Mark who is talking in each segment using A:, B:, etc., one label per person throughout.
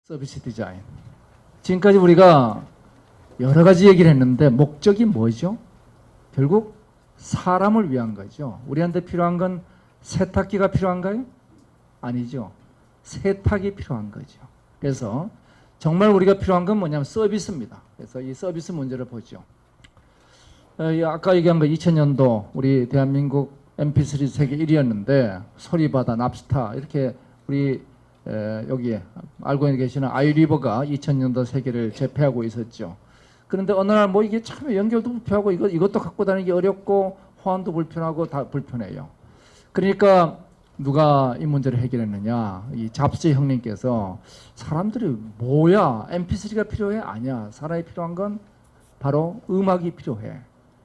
A: 서비스 디자인. 지금까지 우리가 여러 가지 얘기를 했는데 목적이 뭐죠? 결국 사람을 위한 거죠. 우리한테 필요한 건 세탁기가 필요한가요? 아니죠. 세탁이 필요한 거죠. 그래서 정말 우리가 필요한 건 뭐냐면 서비스입니다. 그래서 이 서비스 문제를 보죠. 아까 얘기한 거 2000년도 우리 대한민국 MP3 세계 1위였는데 소리바다, 납스타 이렇게 우리 여기 알고 계시는 아이리버가 2000년도 세계를 제패하고 있었죠. 그런데 어느 날 뭐 이게 참 연결도 불편하고 이것도 갖고 다니기 어렵고 호환도 불편하고 다 불편해요. 그러니까 누가 이 문제를 해결했느냐? 이 잡스 형님께서 사람들이 뭐야? MP3가 필요해? 아니야. 사람이 필요한 건 바로 음악이 필요해.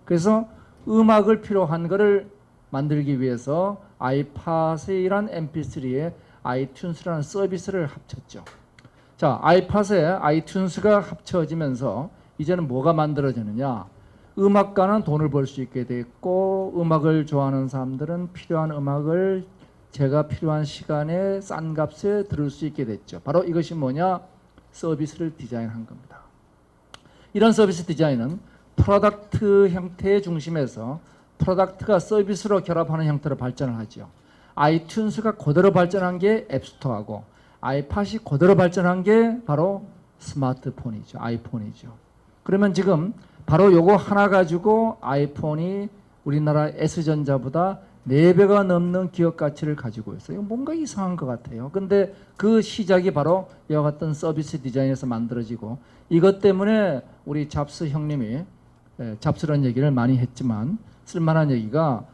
A: 그래서 음악을 필요한 거를 만들기 위해서 아이팟이란 MP3에 아이튠스라는 서비스를 합쳤죠. 자, 아이팟에 아이튠스가 합쳐지면서 이제는 뭐가 만들어지느냐? 음악가는 돈을 벌 수 있게 됐고 음악을 좋아하는 사람들은 필요한 음악을 제가 필요한 시간에 싼 값에 들을 수 있게 됐죠. 바로 이것이 뭐냐? 서비스를 디자인한 겁니다. 이런 서비스 디자인은 프로덕트 형태의 중심에서 프로덕트가 서비스로 결합하는 형태로 발전을 하죠. 아이튠스가 그대로 발전한 게 앱스토어하고 아이팟이 그대로 발전한 게 바로 스마트폰이죠. 아이폰이죠. 그러면 지금 바로 요거 하나 가지고 아이폰이 우리나라 S전자보다 4배가 넘는 기업 가치를 가지고 있어요. 뭔가 이상한 것 같아요. 근데 그 시작이 바로 이와 같은 서비스 디자인에서 만들어지고 이것 때문에 우리 잡스 형님이 잡스라는 얘기를 많이 했지만 쓸만한 얘기가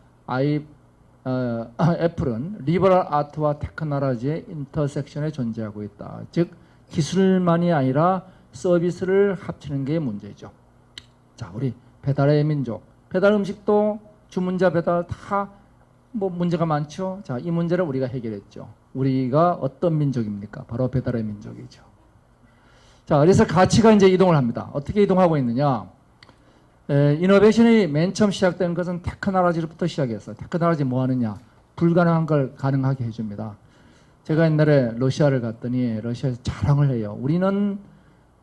A: 애플은 리버럴 아트와 테크놀로지의 인터섹션에 존재하고 있다. 즉 기술만이 아니라 서비스를 합치는 게 문제죠. 자, 우리 배달의 민족, 배달 음식도 주문자 배달 다 뭐 문제가 많죠. 자, 이 문제를 우리가 해결했죠. 우리가 어떤 민족입니까? 바로 배달의 민족이죠. 자, 그래서 가치가 이제 이동을 합니다. 어떻게 이동하고 있느냐? 이노베이션이 맨 처음 시작된 것은 테크놀로지로부터 시작했어요. 테크놀로지 뭐 하느냐? 불가능한 걸 가능하게 해줍니다. 제가 옛날에 러시아를 갔더니 러시아에서 자랑을 해요. 우리는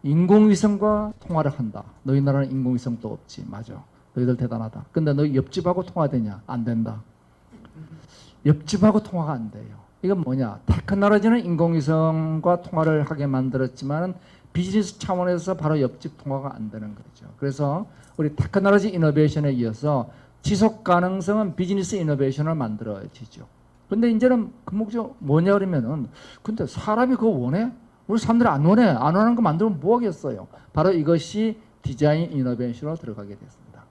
A: 인공위성과 통화를 한다. 너희 나라는 인공위성도 없지. 맞아. 너희들 대단하다. 근데 너희 옆집하고 통화되냐? 안 된다. 옆집하고 통화가 안 돼요. 이건 뭐냐? 테크놀로지는 인공위성과 통화를 하게 만들었지만 비즈니스 차원에서 바로 옆집 통화가 안 되는 거죠. 그래서 우리 테크놀로지 이노베이션에 이어서 지속 가능성은 비즈니스 이노베이션을 만들어지죠. 근데 이제는 그 목적 뭐냐 그러면은 근데 사람이 그거 원해? 우리 사람들이 안 원해. 안 원하는 거 만들면 뭐 하겠어요? 바로 이것이 디자인 이노베이션으로 들어가게 됐습니다.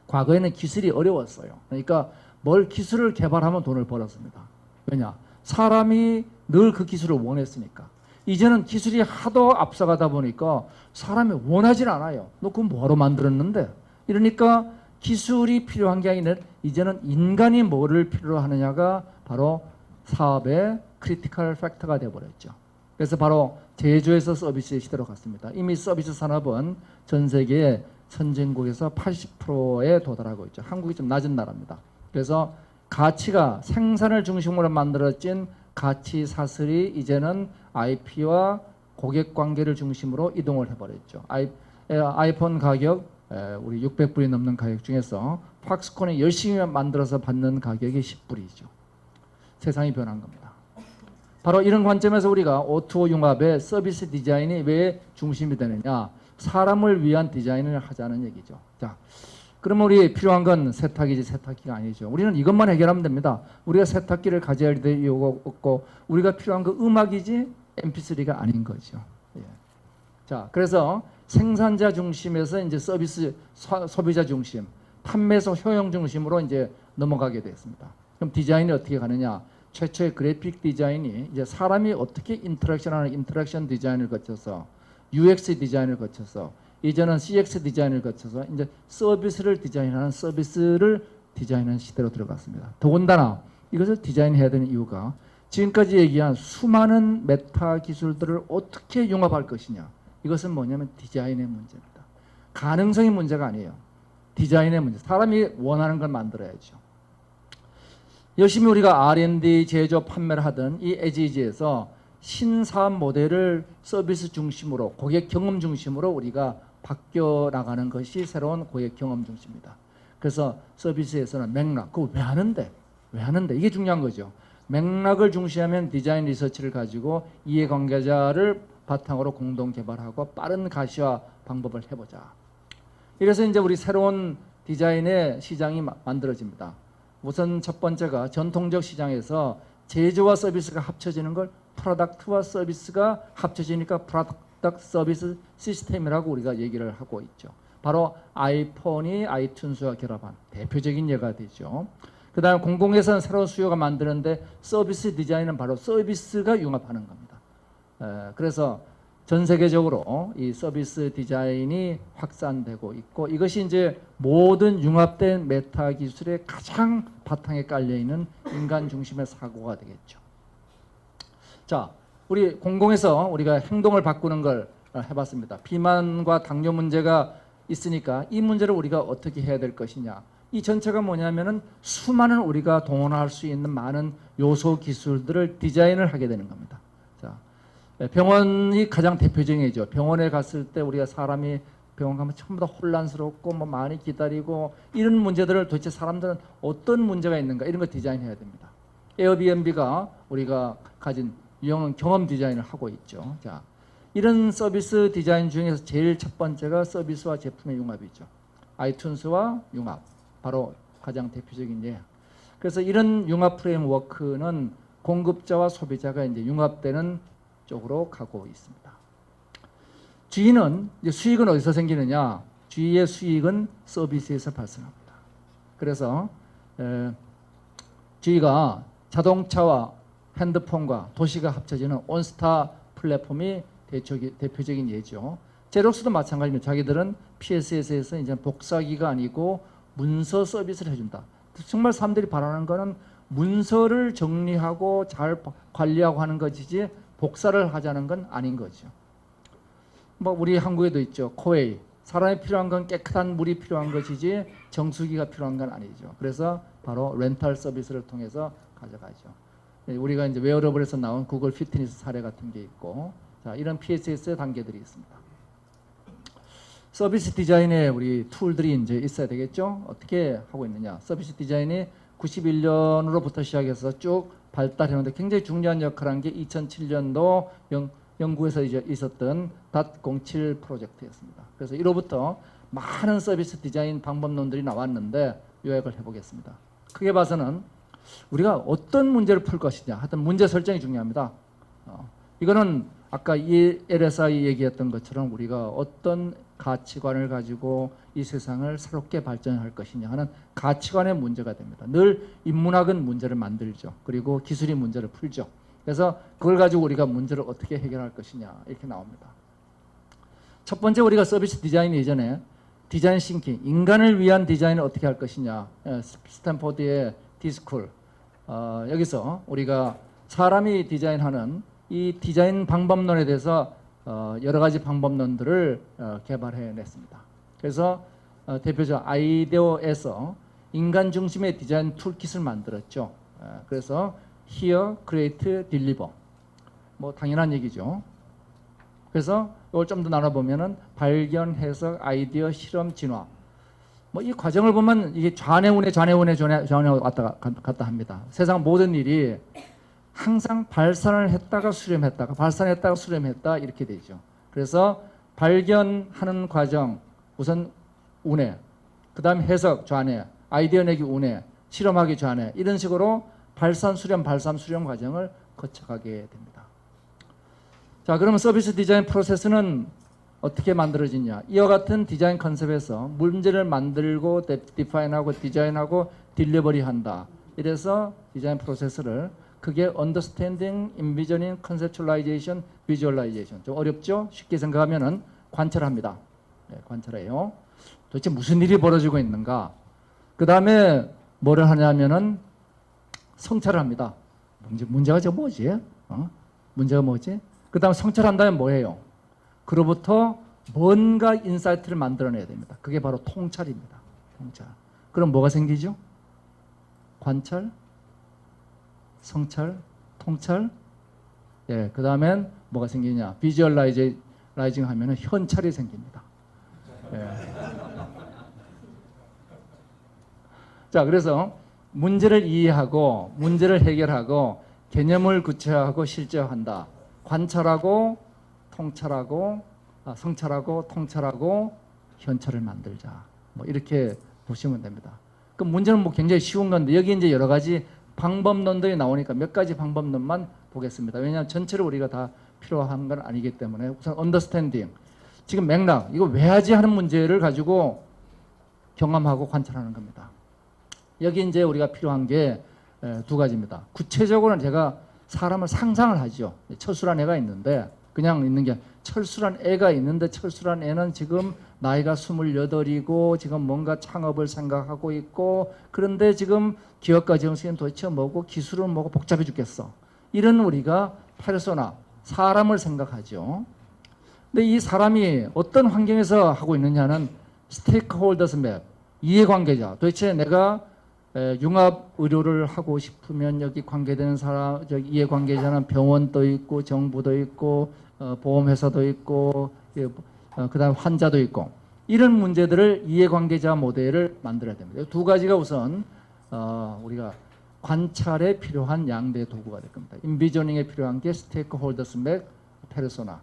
A: 과거에는 기술이 어려웠어요. 그러니까 뭘 기술을 개발하면 돈을 벌었습니다. 왜냐? 사람이 늘 그 기술을 원했으니까. 이제는 기술이 하도 앞서가다 보니까 사람이 원하질 않아요. 너 그건 뭐하러 만들었는데? 이러니까 기술이 필요한 게 아니라 이제는 인간이 뭐를 필요로 하느냐가 바로 사업의 크리티컬 팩터가 되어버렸죠. 그래서 바로 제조에서 서비스의 시대로 갔습니다. 이미 서비스 산업은 전 세계 선진국에서 80%에 도달하고 있죠. 한국이 좀 낮은 나라입니다. 그래서 가치가 생산을 중심으로 만들어진 가치 사슬이 이제는 IP와 고객 관계를 중심으로 이동을 해버렸죠. 아이폰 가격 우리 600불이 넘는 가격 중에서 팍스콘이 열심히 만들어서 받는 가격이 10불이죠. 세상이 변한 겁니다. 바로 이런 관점에서 우리가 O2O 융합의 서비스 디자인이 왜 중심이 되느냐? 사람을 위한 디자인을 하자는 얘기죠. 자, 그러면 우리 필요한 건 세탁기지 세탁기가 아니죠. 우리는 이것만 해결하면 됩니다. 우리가 세탁기를 가져야 될 이유가 없고 우리가 필요한 건 음악이지 MP3가 아닌 거죠. 예. 자, 그래서 생산자 중심에서 이제 서비스 소비자 중심, 판매소 효용 중심으로 이제 넘어가게 됐습니다. 그럼 디자인이 어떻게 가느냐? 최초의 그래픽 디자인이 이제 사람이 어떻게 인터랙션하는 인터랙션 디자인을 거쳐서 UX 디자인을 거쳐서 이제는 CX 디자인을 거쳐서 이제 서비스를 디자인하는 서비스를 디자인하는 시대로 들어갔습니다. 더군다나 이것을 디자인해야 되는 이유가 지금까지 얘기한 수많은 메타 기술들을 어떻게 융합할 것이냐. 이것은 뭐냐면 디자인의 문제입니다. 가능성의 문제가 아니에요. 디자인의 문제. 사람이 원하는 걸 만들어야죠. 열심히 우리가 R&D, 제조, 판매를 하던 이 에지지에서 신사업 모델을 서비스 중심으로, 고객 경험 중심으로 우리가 바뀌어 나가는 것이 새로운 고객 경험 중심입니다. 그래서 서비스에서는 맥락, 그거 왜 하는데? 왜 하는데? 이게 중요한 거죠. 맥락을 중시하면 디자인 리서치를 가지고 이해관계자를 바탕으로 공동 개발하고 빠른 가시화 방법을 해보자. 이래서 이제 우리 새로운 디자인의 시장이 만들어집니다. 우선 첫 번째가 전통적 시장에서 제조와 서비스가 합쳐지는 걸 프로덕트와 서비스가 합쳐지니까 프로덕트 서비스 시스템이라고 우리가 얘기를 하고 있죠. 바로 아이폰이 아이튠즈와 결합한 대표적인 예가 되죠. 그 다음에 공공에서는 새로운 수요가 만드는데 서비스 디자인은 바로 서비스가 융합하는 겁니다. 그래서 전 세계적으로 이 서비스 디자인이 확산되고 있고, 이것이 이제 모든 융합된 메타 기술의 가장 바탕에 깔려 있는 인간 중심의 사고가 되겠죠. 자, 우리 공공에서 우리가 행동을 바꾸는 걸 해봤습니다. 비만과 당뇨 문제가 있으니까 이 문제를 우리가 어떻게 해야 될 것이냐. 이 전체가 뭐냐면은 수많은 우리가 동원할 수 있는 많은 요소 기술들을 디자인을 하게 되는 겁니다. 자, 병원이 가장 대표적인 예죠. 병원에 갔을 때 우리가 사람이 병원 가면 전부 다 혼란스럽고 뭐 많이 기다리고 이런 문제들을 도대체 사람들은 어떤 문제가 있는가 이런 거 디자인해야 됩니다. 에어비앤비가 우리가 가진 유용한 경험 디자인을 하고 있죠. 자, 이런 서비스 디자인 중에서 제일 첫 번째가 서비스와 제품의 융합이죠. 아이튠즈와 융합, 바로 가장 대표적인 예. 그래서 이런 융합 프레임워크는 공급자와 소비자가 이제 융합되는 쪽으로 가고 있습니다. G는 이제 수익은 어디서 생기느냐? G의 수익은 서비스에서 발생합니다. 그래서 G가 자동차와 핸드폰과 도시가 합쳐지는 온스타 플랫폼이 대표적인 예죠. 제록스도 마찬가지입니다. 자기들은 PSS에서 이제 복사기가 아니고 문서 서비스를 해준다. 정말 사람들이 바라는 거는 문서를 정리하고 잘 관리하고 하는 것이지 복사를 하자는 건 아닌 거죠. 뭐 우리 한국에도 있죠. 코웨이. 사람이 필요한 건 깨끗한 물이 필요한 것이지 정수기가 필요한 건 아니죠. 그래서 바로 렌탈 서비스를 통해서 가져가죠. 우리가 이제 웨어러블에서 나온 구글 피트니스 사례 같은 게 있고, 자, 이런 PSS의 단계들이 있습니다. 서비스 디자인에 우리 툴들이 이제 있어야 되겠죠. 어떻게 하고 있느냐? 서비스 디자인이 91년으로부터 시작해서 쭉 발달했는데 굉장히 중요한 역할을 한 게 2007년도 영국에서 이제 있었던 .07 프로젝트였습니다. 그래서 이로부터 많은 서비스 디자인 방법론들이 나왔는데 요약을 해보겠습니다. 크게 봐서는 우리가 어떤 문제를 풀 것이냐, 하여튼 문제 설정이 중요합니다. 이거는 아까 이 LSI 얘기했던 것처럼 우리가 어떤 가치관을 가지고 이 세상을 새롭게 발전할 것이냐 하는 가치관의 문제가 됩니다. 늘 인문학은 문제를 만들죠. 그리고 기술이 문제를 풀죠. 그래서 그걸 가지고 우리가 문제를 어떻게 해결할 것이냐 이렇게 나옵니다. 첫 번째 우리가 서비스 디자인 예전에 디자인 싱킹, 인간을 위한 디자인을 어떻게 할 것이냐, 스탠포드의 디스쿨, 여기서 우리가 사람이 디자인하는 이 디자인 방법론에 대해서 여러 가지 방법론들을 개발해냈습니다. 그래서 대표적 아이데어에서 인간 중심의 디자인 툴킷을 만들었죠. 그래서 Hear, Create, Deliver. 뭐 당연한 얘기죠. 그래서 이걸 좀 더 나눠보면은 발견, 해석, 아이디어, 실험, 진화. 뭐 이 과정을 보면 이게 좌뇌우뇌 왔다 갔다 합니다. 세상 모든 일이 항상 발산을 했다가 수렴했다가 발산했다가 수렴했다 이렇게 되죠. 그래서 발견하는 과정 우선 우뇌, 그 다음 해석 좌뇌, 아이디어 내기 우뇌, 실험하기 좌뇌, 이런 식으로 발산 수렴 발산 수렴 과정을 거쳐가게 됩니다. 자, 그러면 서비스 디자인 프로세스는 어떻게 만들어지냐? 이와 같은 디자인 컨셉에서 문제를 만들고 디파인하고 디자인하고 딜리버리 한다. 이래서 디자인 프로세스를 그게 understanding, envisioning, conceptualization, visualization. 좀 어렵죠? 쉽게 생각하면은 관찰합니다. 네, 관찰해요. 도대체 무슨 일이 벌어지고 있는가? 그 다음에 뭐를 하냐면은 성찰을 합니다. 문제가 저 뭐지? 문제가 뭐지? 그 다음 성찰한 다음에 뭐 해요? 그로부터 뭔가 인사이트를 만들어내야 됩니다. 그게 바로 통찰입니다. 통찰. 그럼 뭐가 생기죠? 관찰, 성찰, 통찰, 예, 그 다음엔 뭐가 생기냐? 비주얼라이징 하면은 현찰이 생깁니다. 예. 자, 그래서 문제를 이해하고 문제를 해결하고 개념을 구체화하고 실제화한다. 관찰하고 성찰하고 통찰하고 현찰을 만들자. 뭐 이렇게 보시면 됩니다. 그 문제는 뭐 굉장히 쉬운 건데 여기 이제 여러 가지 방법론들이 나오니까 몇 가지 방법론만 보겠습니다. 왜냐하면 전체를 우리가 다 필요한 건 아니기 때문에 우선 언더스탠딩, 지금 맥락, 이거 왜 하지 하는 문제를 가지고 경험하고 관찰하는 겁니다. 여기 이제 우리가 필요한 게 두 가지입니다. 구체적으로는 제가 사람을 상상을 하죠. 철수란 애가 있는데 그냥 있는 게 철수란 애가 있는데 철수란 애는 지금 나이가 28이고 지금 뭔가 창업을 생각하고 있고 그런데 지금 기업가 정신은 도대체 뭐고 기술은 뭐고 복잡해 죽겠어. 이런 우리가 페르소나, 사람을 생각하죠. 근데 이 사람이 어떤 환경에서 하고 있느냐는 스테이크홀더스 맵, 이해관계자. 도대체 내가 융합 의료를 하고 싶으면 여기 관계되는 사람, 이해관계자는 병원도 있고 정부도 있고 보험회사도 있고 그다음 환자도 있고 이런 문제들을 이해관계자 모델을 만들어야 됩니다. 두 가지가 우선 우리가 관찰에 필요한 양대 도구가 될 겁니다. 인비저닝에 필요한 게 스테이크홀더스 맵, 페르소나.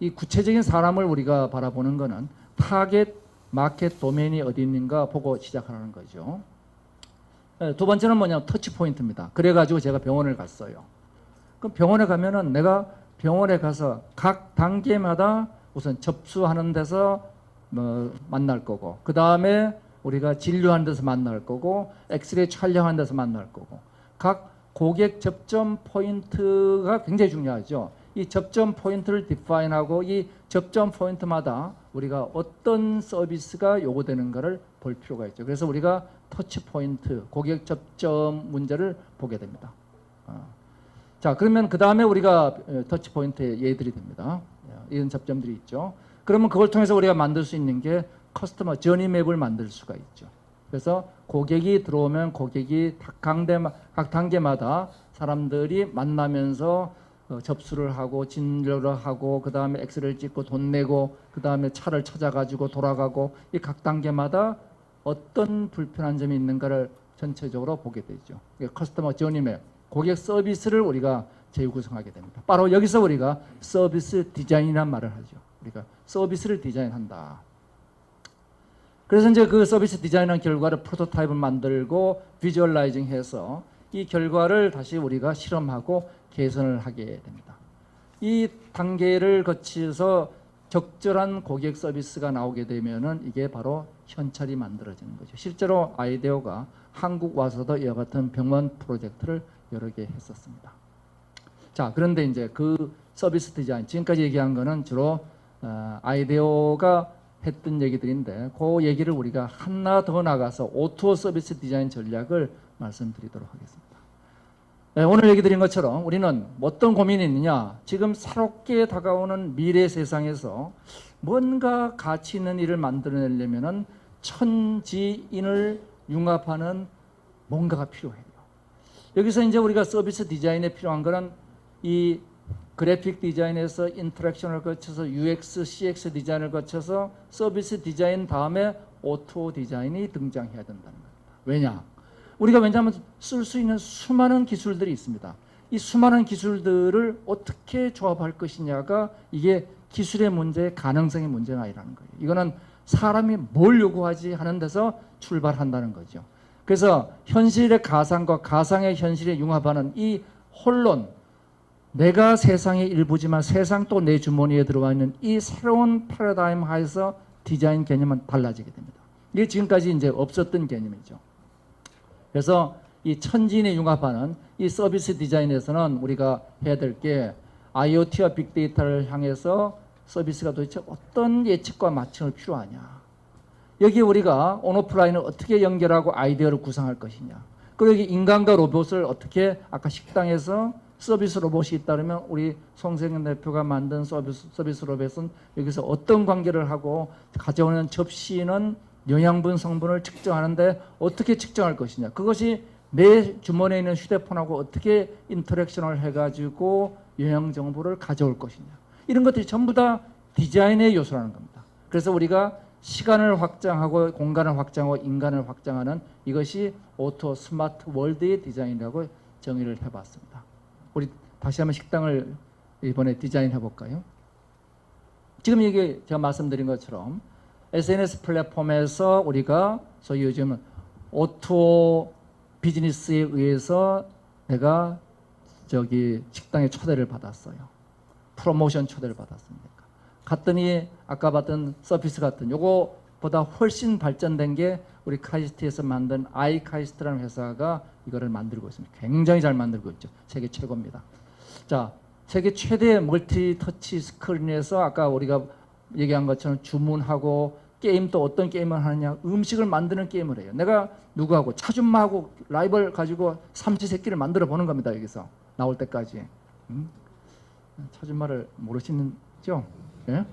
A: 이 구체적인 사람을 우리가 바라보는 것은 타겟 마켓 도메인이 어디 있는가 보고 시작하는 거죠. 두 번째는 뭐냐, 터치 포인트입니다. 그래가지고 제가 병원을 갔어요. 그럼 병원에 가면은 내가 병원에 가서 각 단계마다 우선 접수하는 데서 만날 거고, 그 다음에 우리가 진료하는 데서 만날 거고, 엑스레이 촬영하는 데서 만날 거고, 각 고객 접점 포인트가 굉장히 중요하죠. 이 접점 포인트를 디파인하고 이 접점 포인트마다 우리가 어떤 서비스가 요구되는가를 볼 필요가 있죠. 그래서 우리가 터치 포인트, 고객 접점 문제를 보게 됩니다. 자, 그러면 그 다음에 우리가 터치 포인트의 예들이 됩니다. 이런 접점들이 있죠. 그러면 그걸 통해서 우리가 만들 수 있는 게 커스터머 저니 맵을 만들 수가 있죠. 그래서 고객이 들어오면 고객이 각 단계마다 사람들이 만나면서 접수를 하고 진료를 하고 그 다음에 엑스레이를 찍고 돈 내고 그 다음에 차를 찾아가지고 돌아가고 이 각 단계마다 어떤 불편한 점이 있는가를 전체적으로 보게 되죠. 커스터머 저니 맵, 고객 서비스를 우리가 재구성하게 됩니다. 바로 여기서 우리가 서비스 디자인이라는 말을 하죠. 우리가 서비스를 디자인한다. 그래서 이제 그 서비스 디자인한 결과를 프로토타입을 만들고 비주얼라이징 해서 이 결과를 다시 우리가 실험하고 개선을 하게 됩니다. 이 단계를 거쳐서 적절한 고객 서비스가 나오게 되면은 이게 바로 현찰이 만들어지는 거죠. 실제로 아이데어가 한국 와서도 이와 같은 병원 프로젝트를 여러 개 했었습니다. 자, 그런데 이제 그 서비스 디자인, 지금까지 얘기한 거는 주로 아이데어가 했던 얘기들인데 그 얘기를 우리가 하나 더 나가서 O2O 서비스 디자인 전략을 말씀드리도록 하겠습니다. 네, 오늘 얘기 드린 것처럼 우리는 어떤 고민이 있느냐, 지금 새롭게 다가오는 미래 세상에서 뭔가 가치 있는 일을 만들어내려면 천지인을 융합하는 뭔가가 필요해요. 여기서 이제 우리가 서비스 디자인에 필요한 거는 이 그래픽 디자인에서 인터랙션을 거쳐서 UX, CX 디자인을 거쳐서 서비스 디자인 다음에 O2O 디자인이 등장해야 된다는 겁니다. 왜냐? 우리가 왜냐하면 쓸 수 있는 수많은 기술들이 있습니다. 이 수많은 기술들을 어떻게 조합할 것이냐가 이게 기술의 문제, 가능성의 문제가 아니라는 거예요. 이거는 사람이 뭘 요구하지 하는 데서 출발한다는 거죠. 그래서 현실의 가상과 가상의 현실에 융합하는 이 혼론, 내가 세상의 일부지만 세상 또 내 주머니에 들어와 있는 이 새로운 패러다임 하에서 디자인 개념은 달라지게 됩니다. 이게 지금까지 이제 없었던 개념이죠. 그래서 이 천지인에 융합하는 이 서비스 디자인에서는 우리가 해야 될 게 IoT와 빅데이터를 향해서 서비스가 도대체 어떤 예측과 맞춤이 필요하냐. 여기에 우리가 온오프라인을 어떻게 연결하고 아이디어를 구상할 것이냐. 그리고 인간과 로봇을 어떻게, 아까 식당에서 서비스 로봇이 있다면 우리 송세경 대표가 만든 서비스 로봇은 여기서 어떤 관계를 하고 가져오는 접시는 영양분 성분을 측정하는데 어떻게 측정할 것이냐. 그것이 내 주머니에 있는 휴대폰하고 어떻게 인터랙션을 해가지고 여행 정보를 가져올 것이냐. 이런 것들이 전부 다 디자인의 요소라는 겁니다. 그래서 우리가 시간을 확장하고 공간을 확장하고 인간을 확장하는 이것이 오토 스마트 월드의 디자인이라고 정의를 해봤습니다. 우리 다시 한번 식당을 이번에 디자인해 볼까요? 지금 이게 제가 말씀드린 것처럼 SNS 플랫폼에서 우리가 소위 요즘 오토 비즈니스에 의해서 내가 저기 식당에 초대를 받았어요. 프로모션 초대를 받았습니까? 갔더니 아까 봤던 서비스 같은 요거보다 훨씬 발전된 게 우리 카이스트에서 만든 아이카이스트라는 회사가 이거를 만들고 있습니다. 굉장히 잘 만들고 있죠. 세계 최고입니다. 자, 세계 최대 멀티 터치 스크린에서 아까 우리가 얘기한 것처럼 주문하고 게임 또 어떤 게임을 하느냐, 음식을 만드는 게임을 해요. 내가 누구하고 차준마하고 라이벌 가지고 삼시세끼를 만들어 보는 겁니다. 여기서 나올 때까지. 차준마를 모르시는죠? 예?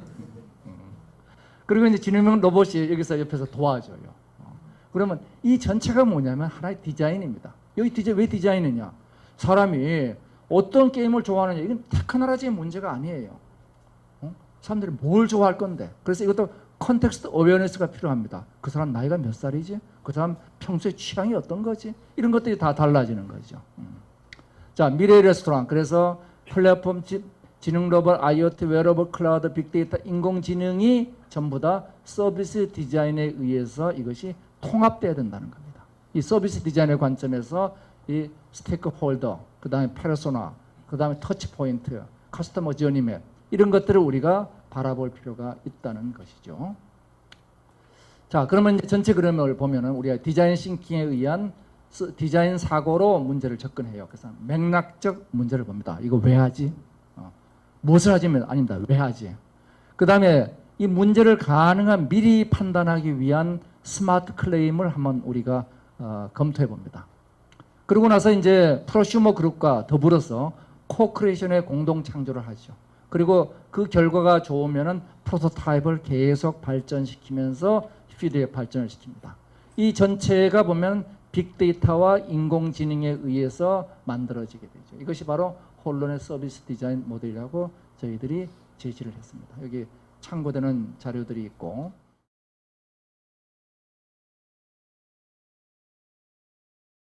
A: 그리고 이제 지능형 로봇이 여기서 옆에서 도와줘요. 그러면 이 전체가 뭐냐면 하나의 디자인입니다. 여기 디자인 왜 디자인이냐? 사람이 어떤 게임을 좋아하느냐, 이건 테크놀로지의 문제가 아니에요. 사람들이 뭘 좋아할 건데. 그래서 이것도 컨텍스트 어웨어니스가 필요합니다. 그 사람 나이가 몇 살이지? 그 사람 평소에 취향이 어떤 거지? 이런 것들이 다 달라지는 거죠. 자, 미래의 레스토랑. 그래서 플랫폼 지능 로봇, IoT, 웨어러블, 클라우드, 빅데이터, 인공지능이 전부 다 서비스 디자인에 의해서 이것이 통합돼야 된다는 겁니다. 이 서비스 디자인의 관점에서 이 스테이크홀더, 그 다음에 페르소나, 그 다음에 터치포인트, 커스터머 저니맵 이런 것들을 우리가 바라볼 필요가 있다는 것이죠. 자, 그러면 이제 전체 그림을 보면은 우리가 디자인 싱킹에 의한 디자인 사고로 문제를 접근해요. 그래서 맥락적 문제를 봅니다. 이거 왜 하지? 무엇을 하지면 아닙니다. 왜 하지? 그 다음에 이 문제를 가능한 미리 판단하기 위한 스마트 클레임을 한번 우리가 검토해 봅니다. 그러고 나서 이제 프로슈머 그룹과 더불어서 코크리에이션의 공동 창조를 하죠. 그리고 그 결과가 좋으면은 프로토타입을 계속 발전시키면서 피드백 발전을 시킵니다. 이 전체가 보면 빅데이터와 인공지능에 의해서 만들어지게 되죠. 이것이 바로 홀론의 서비스 디자인 모델이라고 저희들이 제시를 했습니다. 여기 참고되는 자료들이 있고